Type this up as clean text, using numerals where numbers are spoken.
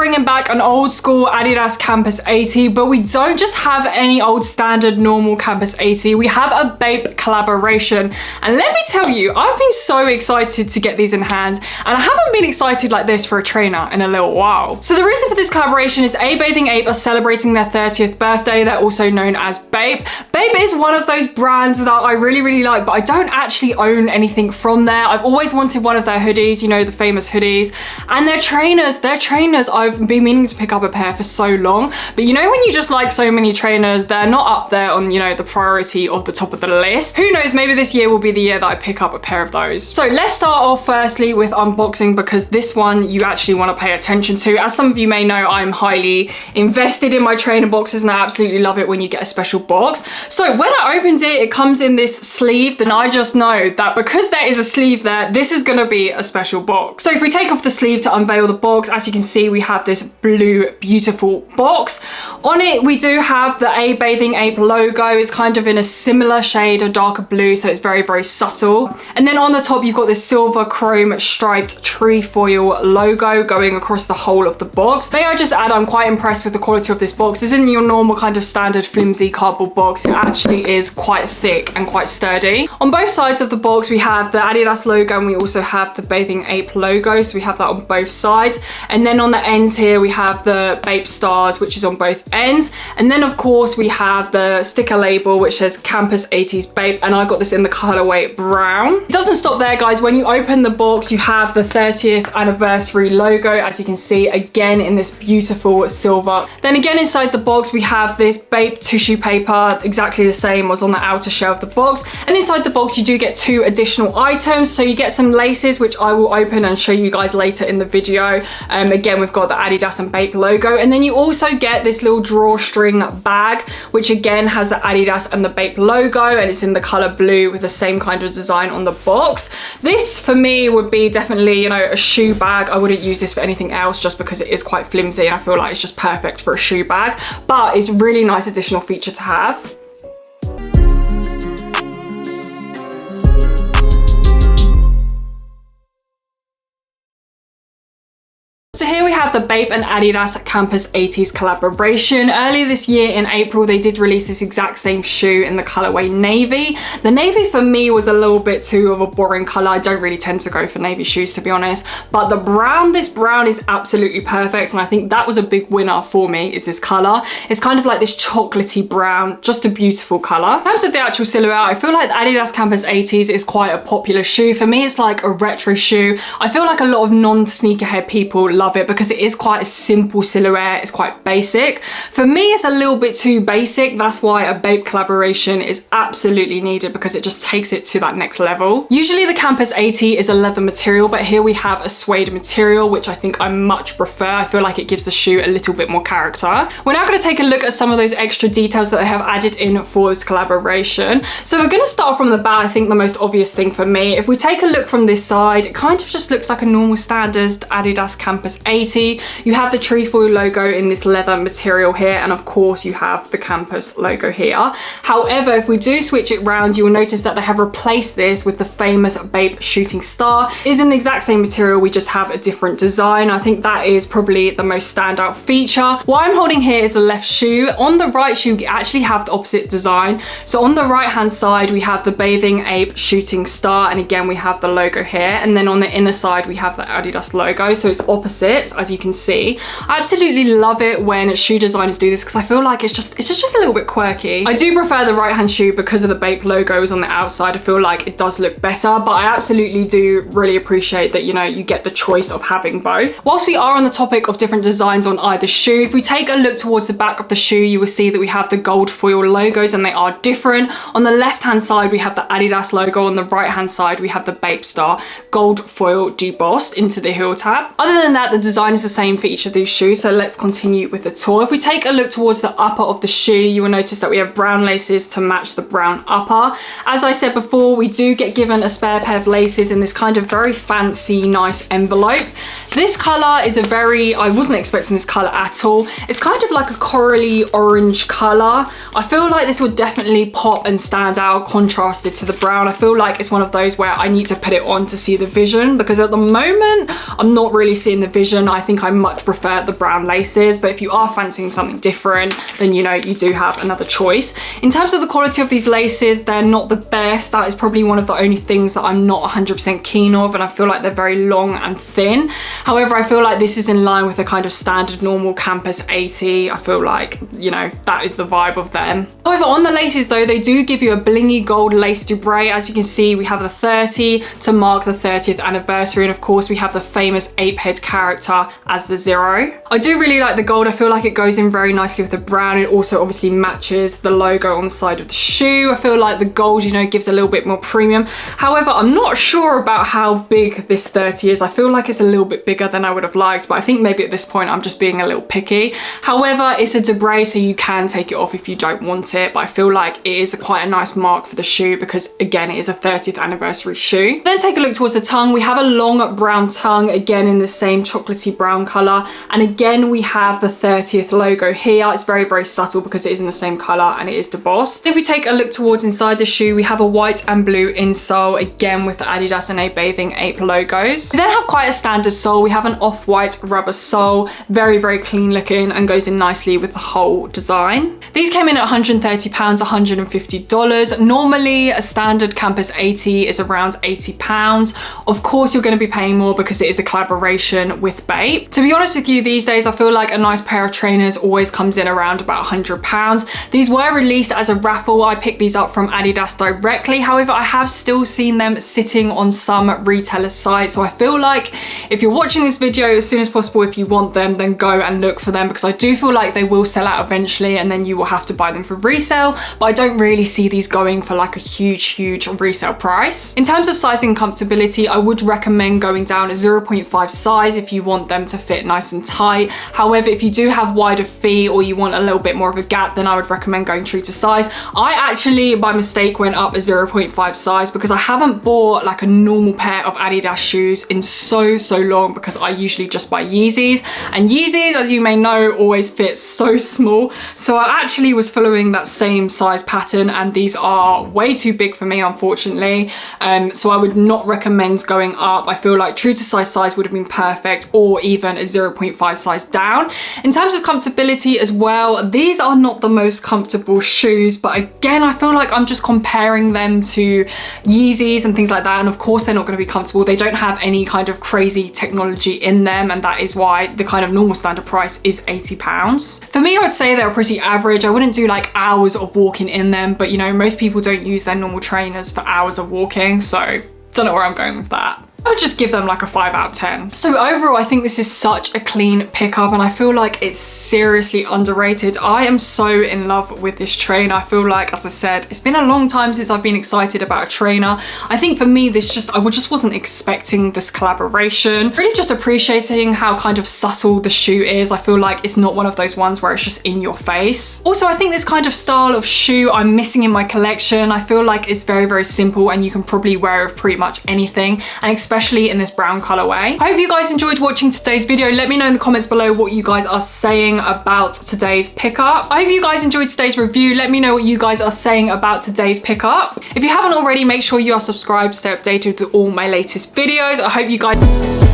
bringing back an old school Adidas Campus 80, but we don't just have any old standard normal Campus 80. We have a bape collaboration. And let me tell you, I've been so excited to get these in hand, and I haven't been excited like this for a trainer in a little while. So the reason for this collaboration is A Bathing Ape are celebrating their 30th birthday. They're also known as Bape. Bape is one of those brands that I really like, but I don't actually own anything from there. I've always wanted one of their hoodies, you know, the famous hoodies, and their trainers, I've been meaning to pick up a pair for so long, but you know when you just like so many trainers, they're not up there on, you know, the priority of the top of the list. Who knows, maybe this year will be the year that I pick up a pair of those. So let's start off firstly with unboxing, because this one you actually want to pay attention to. As some of you may know, I'm highly invested in my trainer boxes, and I absolutely love it when you get a special box. So when I opened it, it comes in this sleeve, then I just know that because there is a sleeve there, this is gonna be a special box. So if we take off the sleeve to unveil the box, as you can see, we have this blue, beautiful box. On it, we do have the A Bathing Ape logo. It's kind of in a similar shade, a darker blue, so it's very subtle. And then on the top, you've got this silver chrome striped trefoil logo going across the whole of the box. May I just add, I'm quite impressed with the quality of this box. This isn't your normal kind of standard flimsy cardboard box. It actually is quite thick and quite sturdy. On both sides of the box, we have the Adidas logo, and we also have the Bathing Ape logo, so we have that on both sides. And then on the ends here, we have the Bape stars, which is on both ends. And then of course, we have the sticker label, which says Campus 80s Bape, and I got this in the colorway brown. It doesn't stop there, guys. When you open the box, you have the 30th anniversary logo, as you can see, again in this beautiful silver. Then again inside the box, we have this Bape tissue paper, exactly the same as on the outer shell of the box. And inside the box, you do get 2 additional items. So you get some laces, which I will open and show you guys later in the video. Again, we've got the Adidas and Bape logo. And then you also get this little drawstring bag, which again has the Adidas and the Bape logo, and it's in the color blue with the same kind of design on the box. This for me would be definitely, you know, a shoe bag. I wouldn't use this for anything else just because it is quite flimsy, and I feel like it's just perfect for a shoe bag, but it's a really nice additional feature to have. So here we have the Bape and Adidas Campus 80s collaboration. Earlier this year in April, they did release this exact same shoe in the colorway navy. The navy for me was a little bit too of a boring color. I don't really tend to go for navy shoes, to be honest, but the brown, this brown is absolutely perfect, and I think that was a big winner for me, is this color. It's kind of like this chocolatey brown, just a beautiful color. In terms of the actual silhouette, I feel like the Adidas Campus 80s is quite a popular shoe. For me, it's like a retro shoe. I feel like a lot of non-sneakerhead people love it because it is quite a simple silhouette. It's quite basic. For me, it's a little bit too basic. That's why a Bape collaboration is absolutely needed, because it just takes it to that next level. Usually the Campus 80 is a leather material, but here we have a suede material, which I think I much prefer. I feel like it gives the shoe a little bit more character. We're now going to take a look at some of those extra details that they have added in for this collaboration. So we're going to start from the back. I think the most obvious thing for me, if we take a look from this side, it kind of just looks like a normal standard Adidas Campus 80. You have the trefoil logo in this leather material here, and of course you have the Campus logo here. However, if we do switch it round, you will notice that they have replaced this with the famous Bape shooting star. It is in the exact same material, we just have a different design. I think that is probably the most standout feature. What I'm holding here is the left shoe. On the right shoe, we actually have the opposite design. So on the right hand side, we have the Bathing Ape shooting star, and again we have the logo here, and then on the inner side we have the Adidas logo, so it's opposites, as you can see. I absolutely love it when shoe designers do this, because I feel like it's just a little bit quirky. I do prefer the right hand shoe because of the Bape logos on the outside. I feel like it does look better, but I absolutely do really appreciate that, you know, you get the choice of having both. Whilst we are on the topic of different designs on either shoe, if we take a look towards the back of the shoe, you will see that we have the gold foil logos, and they are different. On the left hand side, we have the Adidas logo. On the right hand side, we have the Bape star gold foil debossed into the heel tab. Other than that, the design is the same for each of these shoes, so let's continue with the tour. If we take a look towards the upper of the shoe, you will notice that we have brown laces to match the brown upper. As I said before, we do get given a spare pair of laces in this kind of very fancy, nice envelope. This color is a very, I wasn't expecting this color at all. It's kind of like a corally orange color. I feel like this would definitely pop and stand out contrasted to the brown. I feel like it's one of those where I need to put it on to see the vision, because at the moment I'm not really seeing the vision. I I think I much prefer the brown laces, but if you are fancying something different, then you know, you do have another choice. In terms of the quality of these laces, they're not the best. That is probably one of the only things that I'm not 100% keen of, and I feel like they're very long and thin. However, I feel like this is in line with the kind of standard normal Campus 80. I feel like, you know, that is the vibe of them. However, on the laces though, they do give you a blingy gold lace dubre. As you can see, we have the 30 to mark the 30th anniversary, and of course we have the famous ape head character as the 0. I do really like the gold. I feel like it goes in very nicely with the brown. It also obviously matches the logo on the side of the shoe. I feel like the gold, you know, gives a little bit more premium. However, I'm not sure about how big this 30 is. I feel like it's a little bit bigger than I would have liked, but I think maybe at this point I'm just being a little picky. However, it's a dubre, so you can take it off if you don't want it, but I feel like it is quite a nice mark for the shoe because, again, it is a 30th anniversary shoe. Then take a look towards the tongue. We have a long brown tongue, again in the same chocolatey brown color, and again we have the 30th logo here. It's very, very subtle because it is in the same color and it is embossed. If we take a look towards inside the shoe, we have a white and blue insole, again with the Adidas and A Bathing Ape logos. We then have quite a standard sole. We have an off-white rubber sole, very, very clean looking and goes in nicely with the whole design. These came in at £130, $150. Normally a standard Campus 80 is around £80. Of course you're going to be paying more because it is a collaboration with Bape. To be honest with you, these days I feel like a nice pair of trainers always comes in around about £100. These were released as a raffle. I picked these up from Adidas directly. However, I have still seen them sitting on some retailer sites, so I feel like if you're watching this video, as soon as possible, if you want them, then go and look for them, because I do feel like they will sell out eventually and then you will have to buy them for resale, but I don't really see these going for like a huge resale price. In terms of sizing and comfortability, I would recommend going down a 0.5 size if you want them to fit nice and tight. However, if you do have wider feet or you want a little bit more of a gap, then I would recommend going true to size. I actually by mistake went up a 0.5 size because I haven't bought like a normal pair of Adidas shoes in so long, because I usually just buy Yeezys, and Yeezys, as you may know, always fit so small. So I actually was following that same size pattern, and these are way too big for me, unfortunately. So I would not recommend going up. I feel like true to size would have been perfect, or even a 0.5 size down. In terms of comfortability as well, these are not the most comfortable shoes, but again, I feel like I'm just comparing them to Yeezys and things like that, and of course they're not going to be comfortable. They don't have any kind of crazy technology in them, and that is why the kind of normal standard price is £80. For me, I would say they're pretty average. I wouldn't do like hours of walking in them, but you know, most people don't use their normal trainers for hours of walking, so don't know where I'm going with that. I would just give them like a 5 out of 10. So overall, I think this is such a clean pickup, and I feel like it's seriously underrated. I am so in love with this trainer. I feel like, as I said, it's been a long time since I've been excited about a trainer. I think for me, I just wasn't expecting this collaboration. Really just appreciating how kind of subtle the shoe is. I feel like it's not one of those ones where it's just in your face. Also, I think this kind of style of shoe I'm missing in my collection. I feel like it's very simple and you can probably wear with pretty much anything, and especially in this brown colorway. I hope you guys enjoyed watching today's video. Let me know in the comments below what you guys are saying about today's pickup. I hope you guys enjoyed today's review. Let me know what you guys are saying about today's pickup. If you haven't already, make sure you are subscribed to stay updated with all my latest videos. I hope you guys